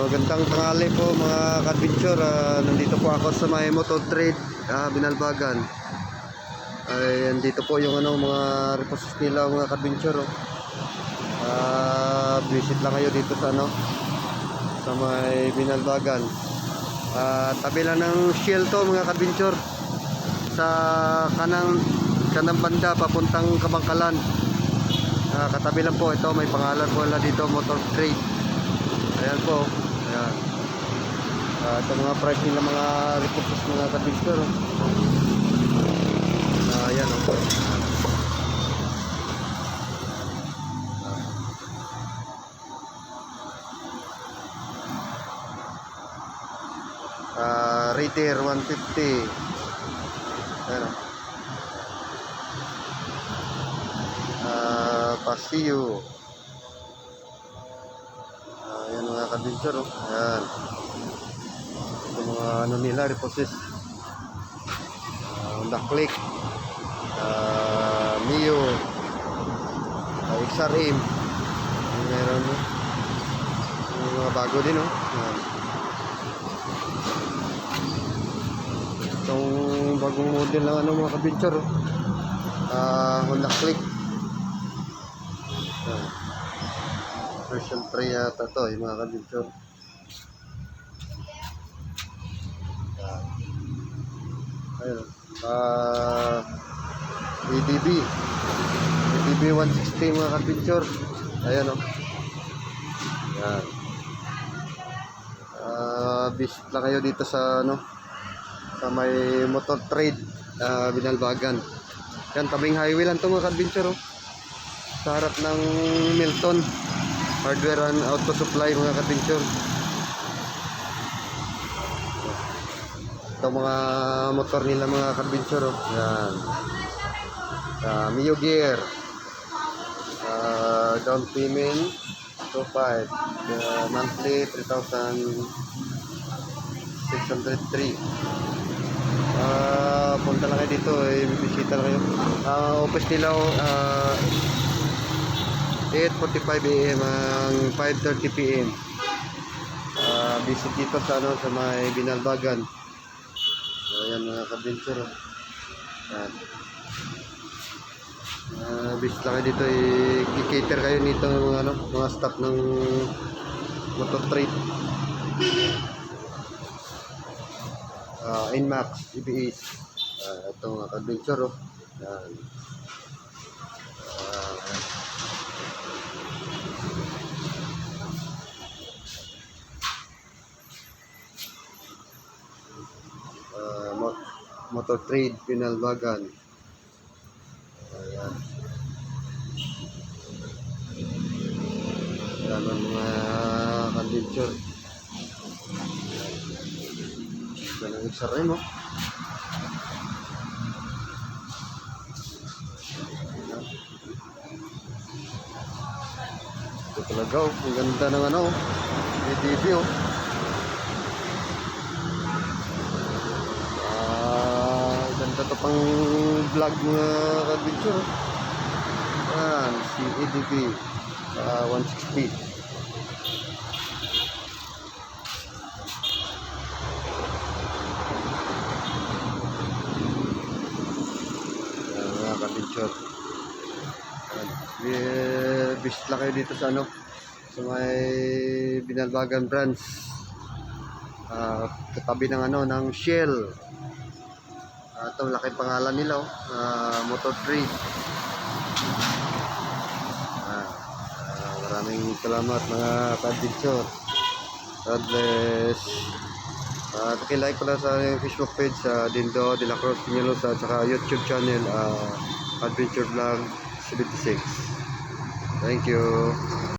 Gandang tanghali po mga ka-adventure. Nandito po ako sa may motor trade, Binalbagan. Ay, nandito po yung mga reposos nila mga ka-adventure. Visit lang kayo dito sa sa may Binalbagan. Tabi lang ng Shell to mga ka-adventure. Sa kanang banda papuntang Kabangkalan. Katabi lang po ito, may pangalan po nila dito, motor trade. Ayan po. Ayan. Ito mga price nila mga reposos mga ka-adventure. Ayan o. Raider 150. Ayan o. Paseo. Ayan mga ka-adventure o. Ayan. Ito mga nila reposos. Honda Click, Mio, XRM. Meron yung mga bago din Ayan. Itong bagong model ng mga ka-adventure Honda Click. Version 3 yata to yung mga ka-adventure. Ayun. EDB 160 mga ka-adventure. Ayan o. Ayan. Visit lang kayo dito sa sa may motor trade Binalbagan. Yan, tabing highway lang to mga ka-adventure sa harap ng Milton Hardware and Auto Supply mga ka-adventure. Ito mga motor nila mga ka-adventure Yan. Mio Gear. Down payment 2.5. Monthly 3,603. Punta lang kayo dito, bibisita lang kayo. Office nila 8:45 AM ang 5:30 PM. Visit dito sa sa may Binalbagan. Ayan mga ka-adventure. Ayan. Visit lang kayo dito, i-cater kayo nito mga staff ng motor trade. Inmax, EBS. Ito mga ka-adventure Ayan. Motor trade Binalbagan. Ayan. Ayan ang mga ka-adventure. Ayan ang XRM Ito talaga ang ganda ng EDB ganda to pang vlog mga ka-adventure Ayan, si EDB 160. Ayan mga ka-adventure. Visit lang kayo dito sa sa may Binalbagan branch. Katabi ng ng Shell. Ito laking pangalan nila motor trade. Maraming salamat mga ka-adventure. God bless. Pakilike pala sa Facebook page Dindo de la Cruz Peñalosa at saka YouTube channel Adventure Vlog 76. Thank you.